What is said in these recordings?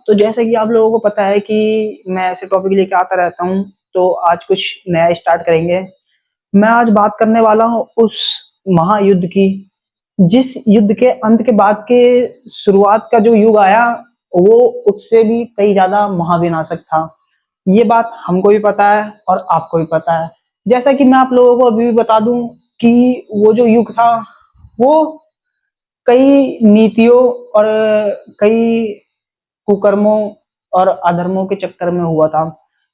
तो जैसा कि आप लोगों को पता है कि मैं ऐसे टॉपिक लेके आता रहता हूँ, तो आज कुछ नया स्टार्ट करेंगे। मैं आज बात करने वाला हूँ उस महायुद्ध की, जिस युद्ध के अंत के बाद के शुरुआत का जो युग आया, वो उससे भी कई ज़्यादा महाविनाशक था। ये बात हमको भी पता है और आपको भी पता है। जैसा कि मैं आप लोगों को अभी भी बता दूं कि वो जो युग था, वो कई नीतियों और कई कुकर्मों और अधर्मों के चक्कर में हुआ था।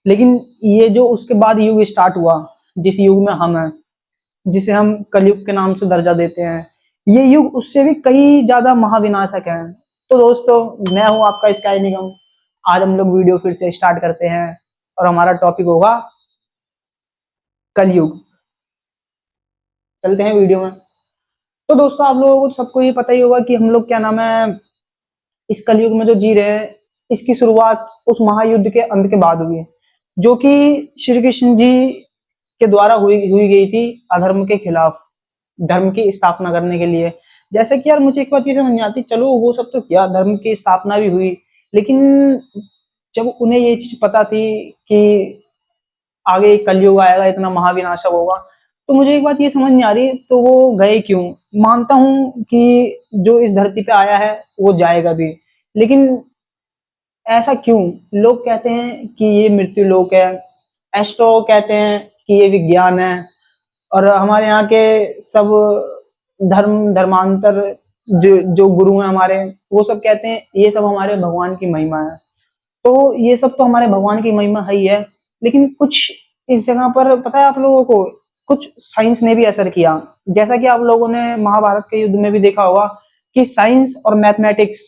लेकिन ये जो उसके बाद युग स्टार्ट हुआ, जिस युग में हम हैं, जिसे हम कलयुग के नाम से दर्जा देते हैं, ये युग उससे भी कई ज्यादा महाविनाशक है। तो दोस्तों, मैं हूं आपका स्काई निगम। आज हम लोग वीडियो फिर से स्टार्ट करते हैं और हमारा टॉपिक होगा कलयुग। चलते हैं वीडियो में। तो दोस्तों, आप लोगों को तो सबको ये पता ही होगा कि हम लोग क्या नाम है, इस कलयुग में जो जी रहे हैं, इसकी शुरुआत उस महायुद्ध के अंत के बाद हुई, जो कि श्री कृष्ण जी के द्वारा हुई हुई गई थी अधर्म के खिलाफ, धर्म की स्थापना करने के लिए। जैसे कि यार मुझे एक बात ये समझ नहीं आती, चलो वो सब तो किया, धर्म की स्थापना भी हुई, लेकिन जब उन्हें ये चीज पता थी कि आगे कलयुग आएगा, इतना महाविनाशक होगा, तो मुझे एक बात ये समझ नहीं आ रही, तो वो गए क्यों? मानता हूं कि जो इस धरती पे आया है वो जाएगा भी, लेकिन ऐसा क्यों? लोग कहते हैं कि ये मृत्यु लोक है, एस्ट्रो कहते हैं कि ये विज्ञान है, और हमारे यहाँ के सब धर्मांतर जो जो गुरु हैं हमारे, वो सब कहते हैं ये सब हमारे भगवान की महिमा है। तो ये सब तो हमारे भगवान की महिमा है ही है, लेकिन कुछ इस जगह पर पता है आप लोगों को, कुछ साइंस ने भी असर किया। जैसा कि आप लोगों ने महाभारत के युद्ध में भी देखा होगा कि साइंस और मैथमेटिक्स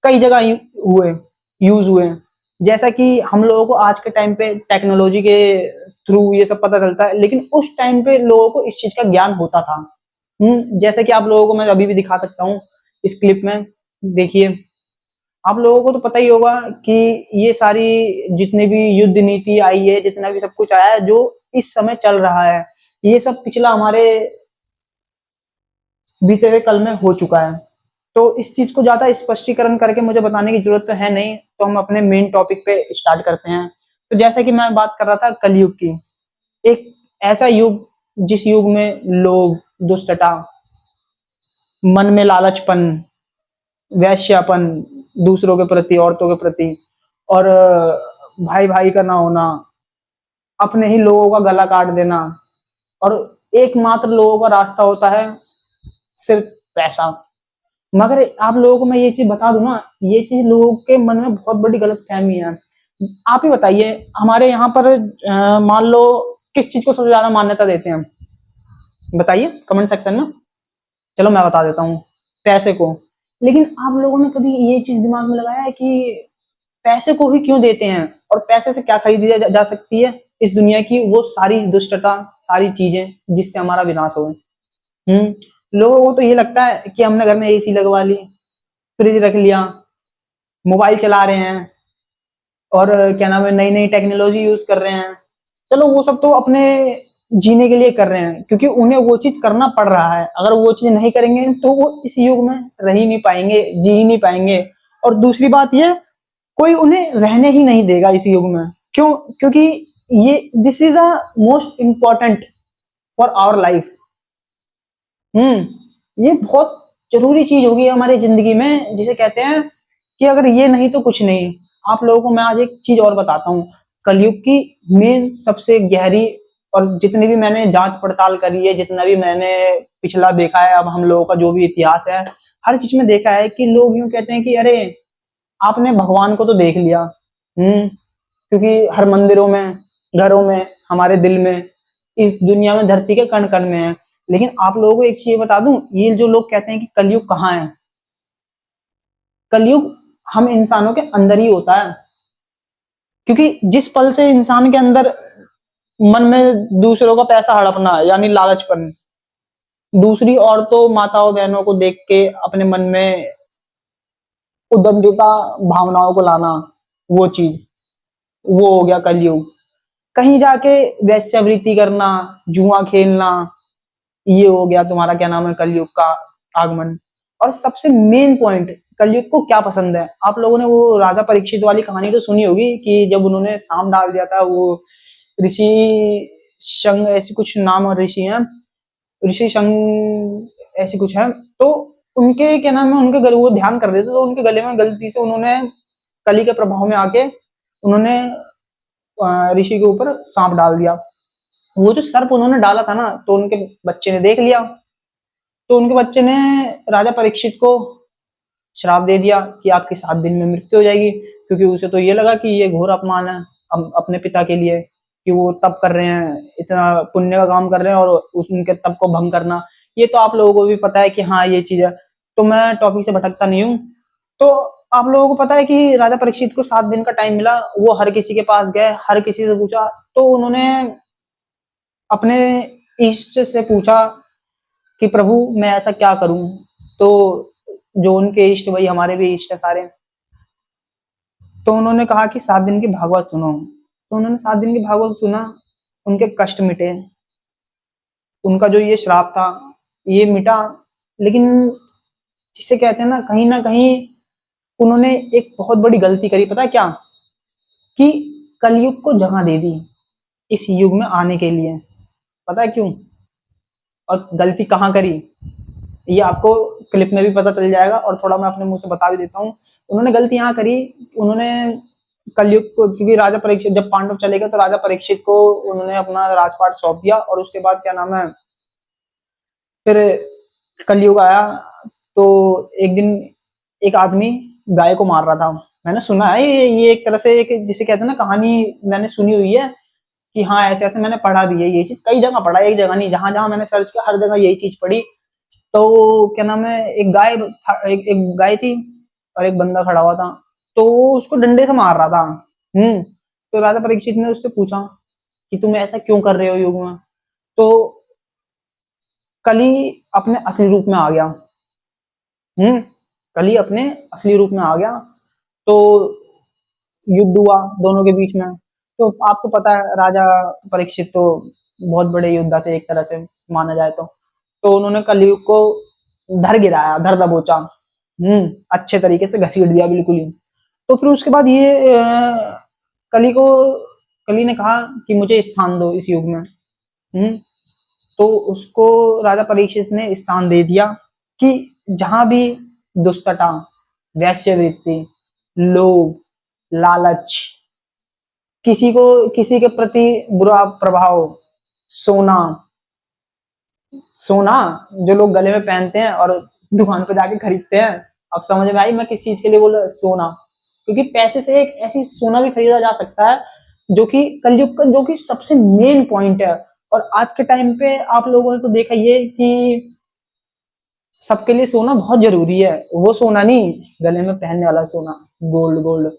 कई जगह हुए, यूज हुए। जैसा कि हम लोगों को आज के टाइम पे टेक्नोलॉजी के थ्रू ये सब पता चलता है, लेकिन उस टाइम पे लोगों को इस चीज का ज्ञान होता था। जैसे कि आप लोगों को मैं अभी भी दिखा सकता हूँ इस क्लिप में। देखिए, आप लोगों को तो पता ही होगा कि ये सारी जितने भी युद्ध नीति आई है, जितना भी सब कुछ आया है जो इस समय चल रहा है, ये सब पिछला हमारे बीते हुए कल में हो चुका है। तो इस चीज को ज्यादा स्पष्टीकरण करके मुझे बताने की जरूरत तो है नहीं, तो हम अपने मेन टॉपिक पे स्टार्ट करते हैं। तो जैसा कि मैं बात कर रहा था कलयुग की, एक ऐसा युग जिस युग में लोग, दुष्टता, मन में लालचपन, वैश्यापन, दूसरों के प्रति, औरतों के प्रति, और भाई भाई का ना होना, अपने ही लोगों का गला काट देना, और एकमात्र लोगों का रास्ता होता है सिर्फ पैसा। मगर आप लोगों को मैं ये चीज बता दूं ना, ये चीज लोगों के मन में बहुत बड़ी गलत फहमी है। आप ही बताइए, हमारे यहाँ पर मान लो किस चीज को सबसे ज्यादा मान्यता देते हैं? बताइए कमेंट सेक्शन में। चलो मैं बता देता हूँ, पैसे को। लेकिन आप लोगों ने कभी ये चीज दिमाग में लगाया है कि पैसे को ही क्यों देते हैं, और पैसे से क्या खरीदी जा सकती है इस दुनिया की वो सारी दुष्टता, सारी चीजें जिससे हमारा विनाश हो। लोगों को तो ये लगता है कि हमने घर में एसी लगवा ली, फ्रिज रख लिया, मोबाइल चला रहे हैं, और क्या नाम है, नई नई टेक्नोलॉजी यूज कर रहे हैं। चलो वो सब तो अपने जीने के लिए कर रहे हैं, क्योंकि उन्हें वो चीज करना पड़ रहा है। अगर वो चीज नहीं करेंगे तो वो इस युग में रह ही नहीं पाएंगे, जी ही नहीं पाएंगे। और दूसरी बात ये, कोई उन्हें रहने ही नहीं देगा इस युग में। क्यों? क्योंकि ये this is a most important for our life. ये बहुत जरूरी चीज होगी हमारी जिंदगी में, जिसे कहते हैं कि अगर ये नहीं तो कुछ नहीं। आप लोगों को मैं आज एक चीज और बताता हूँ, कलयुग की मेन सबसे गहरी, और जितनी भी मैंने जांच पड़ताल करी है, जितना भी मैंने पिछला देखा है, अब हम लोगों का जो भी इतिहास है, हर चीज में देखा है कि लोग यूं कहते हैं कि अरे आपने भगवान को तो देख लिया। क्योंकि हर मंदिरों में, घरों में, हमारे दिल में, इस दुनिया में, धरती के कण कण में है। लेकिन आप लोगों को एक चीज बता दूं, ये जो लोग कहते हैं कि कलयुग कहाँ है, कलयुग हम इंसानों के अंदर ही होता है। क्योंकि जिस पल से इंसान के अंदर मन में दूसरों का पैसा हड़पना यानी लालचपन, दूसरी औरतों, माताओं, बहनों को देख के अपने मन में उद्दंडता भावनाओं को लाना, वो चीज, वो हो गया कलयुग। कहीं जाके वैश्यावृत्ति करना, जुआ खेलना, ये हो गया तुम्हारा क्या नाम है, कलयुग का आगमन। और सबसे मेन पॉइंट, कलयुग को क्या पसंद है। आप लोगों ने वो राजा परीक्षित वाली कहानी तो सुनी होगी कि जब उन्होंने सांप डाल दिया था, वो ऋषि शंग ऐसी कुछ नाम और ऋषि हैं, ऋषि शंग ऐसी कुछ है। तो उनके क्या नाम है, उनके गले, वो ध्यान कर रहे थे तो उनके गले में गलती से उन्होंने कली के प्रभाव में आके उन्होंने ऋषि के ऊपर सांप डाल दिया। वो जो सर्प उन्होंने डाला था ना, तो उनके बच्चे ने देख लिया, तो उनके बच्चे ने राजा परीक्षित को श्राप दे दिया कि आपकी 7 दिन में मृत्यु हो जाएगी, क्योंकि उसे तो ये लगा कि ये घोर अपमान है अपने पिता के लिए, कि वो तप कर रहे हैं, इतना पुण्य का काम कर रहे हैं और उनके तप को भंग करना। ये तो आप लोगों को भी पता है कि हाँ ये चीज है, तो मैं टॉपिक से भटकता नहीं हूँ। तो आप लोगों को पता है कि राजा परीक्षित को 7 दिन का टाइम मिला, वो हर किसी के पास गए, हर किसी से पूछा, तो उन्होंने अपने इष्ट से पूछा कि प्रभु मैं ऐसा क्या करूं। तो जो उनके इष्ट वही हमारे भी इष्ट है सारे। तो उन्होंने कहा कि 7 दिन की भागवत सुनो। तो उन्होंने 7 दिन की भागवत सुना, उनके कष्ट मिटे, उनका जो ये श्राप था ये मिटा। लेकिन जिसे कहते हैं ना कहीं उन्होंने एक बहुत बड़ी गलती करी, पता है क्या? कि कलयुग को जगह दे दी इस युग में आने के लिए। पता है क्यों? और गलती कहाँ करी, ये आपको क्लिप में भी पता चल जाएगा और थोड़ा मैं अपने मुंह से बता भी देता हूँ। उन्होंने गलती यहाँ करी, उन्होंने कलयुग को, क्योंकि राजा परीक्षित जब पांडव चले गए तो राजा परीक्षित को उन्होंने अपना राजपाट सौंप दिया, और उसके बाद क्या नाम है, फिर कलयुग आया। तो एक दिन एक आदमी गाय को मार रहा था। मैंने सुना है ये एक तरह से, एक जिसे कहते हैं ना, कहानी मैंने सुनी हुई है कि हाँ ऐसे ऐसे मैंने पढ़ा भी है ये चीज, कई जगह पढ़ा है, एक जगह नहीं, जहां जहां मैंने सर्च किया हर जगह यही चीज पढ़ी। तो क्या नाम है, एक गाय था, एक गाय थी और एक बंदा खड़ा हुआ था, तो वो उसको डंडे से मार रहा था। तो राजा परीक्षित ने उससे पूछा कि तुम ऐसा क्यों कर रहे हो युग में। तो कली अपने असली रूप में आ गया। कली अपने असली रूप में आ गया। तो युद्ध हुआ दोनों के बीच में। तो आपको पता है राजा परीक्षित तो बहुत बड़े योद्धा थे एक तरह से माना जाए तो उन्होंने कलयुग को धर गिराया, धर दबोचा, अच्छे तरीके से घसीट दिया बिल्कुल ही। तो फिर उसके बाद ये कली को कली ने कहा कि मुझे स्थान दो इस युग में। तो उसको राजा परीक्षित ने स्थान दे दिया कि जहां भी दुष्टता, वैश्यवृत्ति, लोभ, लालच, किसी को किसी के प्रति बुरा प्रभाव, सोना, सोना जो लोग गले में पहनते हैं और दुकान पे जाके खरीदते हैं। अब समझ में आई मैं किस चीज के लिए बोल रहा, सोना। क्योंकि पैसे से एक ऐसी सोना भी खरीदा जा सकता है जो कि कलयुग का जो कि सबसे मेन पॉइंट है। और आज के टाइम पे आप लोगों ने तो देखा ये कि सबके लिए सोना बहुत जरूरी है। वो सोना नहीं, गले में पहनने वाला सोना, गोल्ड, गोल्ड।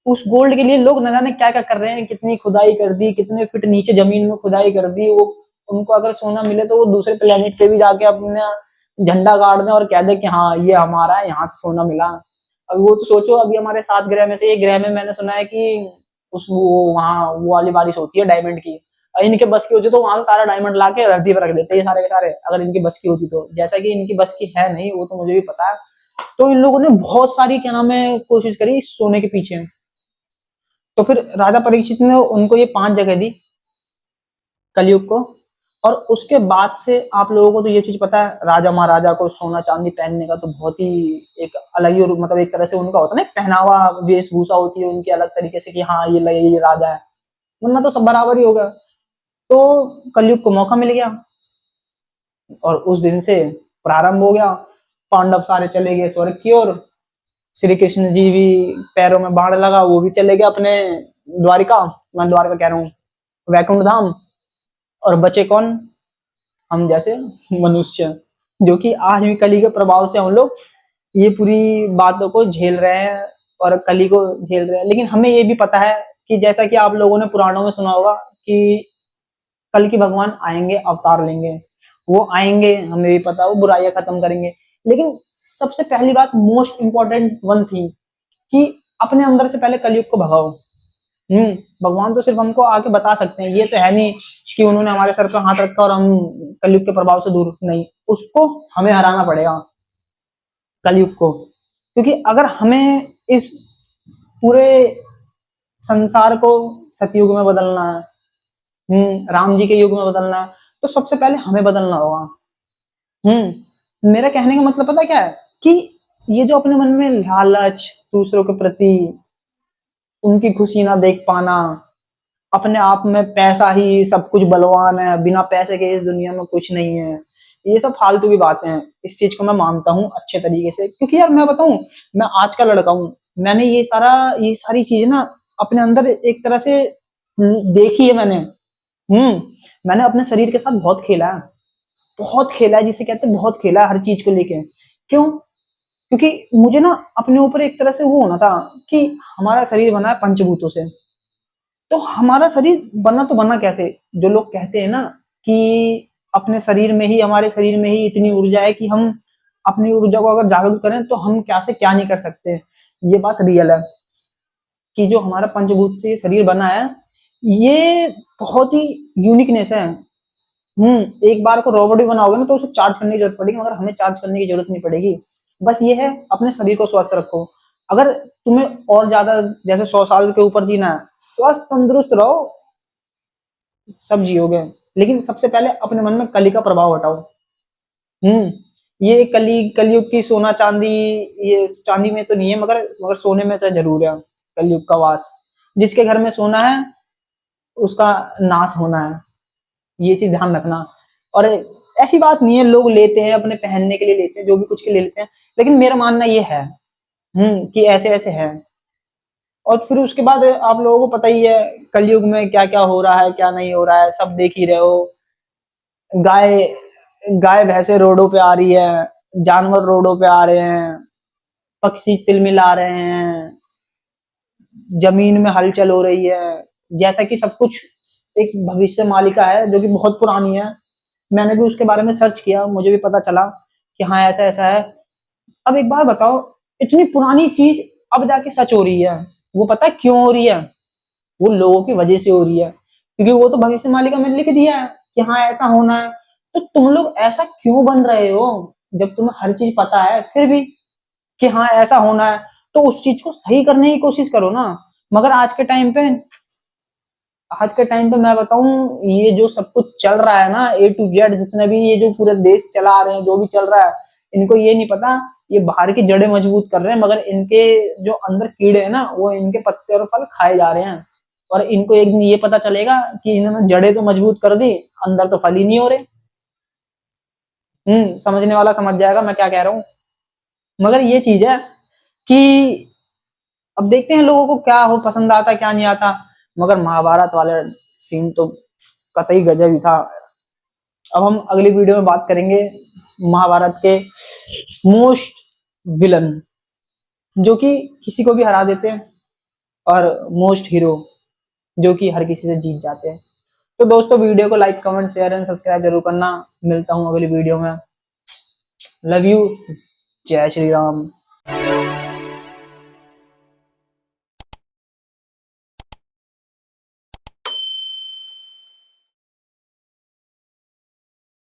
उस गोल्ड के लिए लोग न जाने क्या क्या कर रहे हैं, कितनी खुदाई कर दी, कितने फीट नीचे जमीन में खुदाई कर दी। वो उनको अगर सोना मिले तो वो दूसरे प्लेनेट पे भी जाके अपना झंडा गाड़ दें और कह दे कि हाँ ये हमारा है, यहाँ से सोना मिला। अभी वो तो सोचो, अभी हमारे 7 ग्रह में से एक ग्रह में मैंने सुना है कि उस वो वहाँ वो वाली बारिश होती है डायमंड की। इनके बस की होती तो वहां से सारा डायमंड ला के धरती पर रख देते ये सारे के सारे, अगर इनकी बस की होती तो। जैसा कि इनकी बस की है नहीं, वो तो मुझे भी पता है। तो इन लोगों ने बहुत सारी क्या नाम है कोशिश करी सोने के पीछे। तो फिर राजा परीक्षित ने उनको ये 5 जगह दी कलयुग को। और उसके बाद से आप लोगों को तो ये चीज पता है, राजा महाराजा को सोना चांदी पहनने का तो बहुत ही एक अलग ही, मतलब एक तरह से उनका होता है ना पहनावा, वेशभूषा होती है उनकी अलग तरीके से कि हाँ ये लगे ये राजा है, वरना तो सब बराबर ही होगा। तो कलयुग को मौका मिल गया और उस दिन से प्रारंभ हो गया। पांडव सारे चले गए स्वर्ग की ओर, श्री कृष्ण जी भी पैरों में बाण लगा वो भी चले गए अपने द्वारिका, मैं द्वारका कह रहा हूँ, वैकुंठ धाम। और बचे कौन? हम जैसे मनुष्य, जो कि आज भी कली के प्रभाव से हम लोग ये पूरी बातों को झेल रहे हैं और कली को झेल रहे हैं। लेकिन हमें ये भी पता है कि जैसा कि आप लोगों ने पुराणों में सुना होगा कि कल की भगवान आएंगे, अवतार लेंगे, वो आएंगे, हमें भी पता है वो बुराइयां खत्म करेंगे। लेकिन सबसे पहली बात, मोस्ट इंपॉर्टेंट वन थिंग, कि अपने अंदर से पहले कलयुग को भगाओ। भगवान तो सिर्फ हमको आके बता सकते हैं, ये तो है नहीं कि उन्होंने हमारे सर पर हाथ रखा और हम कलयुग के प्रभाव से दूर नहीं, उसको हमें हराना पड़ेगा कलयुग को। क्योंकि अगर हमें इस पूरे संसार को सतयुग में बदलना है, राम जी के युग में बदलना है, तो सबसे पहले हमें बदलना होगा। मेरा कहने का मतलब पता क्या है कि ये जो अपने मन में लालच, दूसरों के प्रति उनकी खुशी ना देख पाना, अपने आप में पैसा ही सब कुछ बलवान है, बिना पैसे के इस दुनिया में कुछ नहीं है, ये सब फालतू की बातें हैं। इस चीज को मैं मानता हूँ अच्छे तरीके से, क्योंकि यार मैं बताऊं, मैं आज का लड़का हूँ, मैंने ये सारी चीजें ना अपने अंदर एक तरह से देखी है मैंने। मैंने अपने शरीर के साथ बहुत खेला है, जिसे कहते हैं बहुत खेला है हर चीज को लेके। क्यों? क्योंकि मुझे ना अपने ऊपर एक तरह से वो होना था कि हमारा शरीर बना है पंचभूतों से, तो हमारा शरीर बना तो बना कैसे? जो लोग कहते हैं ना कि अपने शरीर में ही, हमारे शरीर में ही इतनी ऊर्जा है कि हम अपनी ऊर्जा को अगर जागरूक करें तो हम क्या से क्या नहीं कर सकते। ये बात रियल है कि जो हमारा पंचभूत से ये शरीर बना है, ये बहुत ही यूनिकनेस है। एक बार को रोबोट भी बनाओगे ना तो उसे चार्ज करने की जरूरत पड़ेगी, मगर हमें चार्ज करने की जरूरत नहीं पड़ेगी। बस ये है, अपने शरीर को स्वस्थ रखो। अगर तुम्हें और ज्यादा जैसे 100 साल के ऊपर जीना है, स्वस्थ तंदुरुस्त रहो, सब जियोगे। लेकिन सबसे पहले अपने मन में कली का प्रभाव हटाओ। हम्म ये कलयुग की सोना चांदी, ये चांदी में तो नहीं है, मगर सोने में तो जरूर है कलयुग का वास। जिसके घर में सोना है उसका नाश होना है, ये चीज ध्यान रखना। और ऐसी बात नहीं है, लोग लेते हैं अपने पहनने के लिए, लेते हैं जो भी कुछ के लिए लेते हैं, लेकिन मेरा मानना ये है कि ऐसे ऐसे है। और फिर उसके बाद आप लोगों को पता ही है कलयुग में क्या क्या हो रहा है, क्या नहीं हो रहा है, सब देख ही रहे हो। गाय गाय भैंसे रोडों पे आ रही है, जानवर रोडों पे आ रहे हैं, पक्षी तिलमिला रहे हैं, जमीन में हलचल हो रही है। जैसा कि सब कुछ एक भविष्य मालिका है जो कि बहुत पुरानी है। मैंने भी उसके बारे में सर्च किया, मुझे भी पता चला कि हाँ ऐसा ऐसा है। अब एक बात बताओ, इतनी पुरानी चीज अब जाके सच हो रही है, वो पता है क्यों हो रही है? वो लोगों की वजह से हो रही है, क्योंकि वो तो भविष्य मालिका में लिख दिया है कि हाँ ऐसा होना है। तो तुम लोग ऐसा क्यों बन रहे हो जब तुम्हें हर चीज पता है फिर भी कि हाँ ऐसा होना है? तो उस चीज को सही करने की कोशिश करो ना। मगर आज के टाइम पे मैं बताऊं, ये जो सब कुछ चल रहा है ना, A to Z, जितने भी ये जो पूरे देश चला रहे हैं, जो भी चल रहा है, इनको ये नहीं पता ये बाहर की जड़ें मजबूत कर रहे हैं, मगर इनके जो अंदर कीड़े हैं ना, वो इनके पत्ते और फल खाए जा रहे हैं। और इनको एक दिन ये पता चलेगा कि इन्होंने जड़ें तो मजबूत कर दी, अंदर तो फल ही नहीं हो रहे। समझने वाला समझ जाएगा मैं क्या कह रहा हूँ। मगर ये चीज है कि अब देखते हैं लोगों को क्या हो पसंद आता क्या नहीं आता। मगर महाभारत वाले सीन तो कतई गजब ही था। अब हम अगली वीडियो में बात करेंगे महाभारत के मोस्ट विलन, जो कि किसी को भी हरा देते हैं, और मोस्ट हीरो, जो कि हर किसी से जीत जाते हैं। तो दोस्तों, वीडियो को like comment share and subscribe जरूर करना। मिलता हूँ अगली वीडियो में। Love you. जय श्री राम।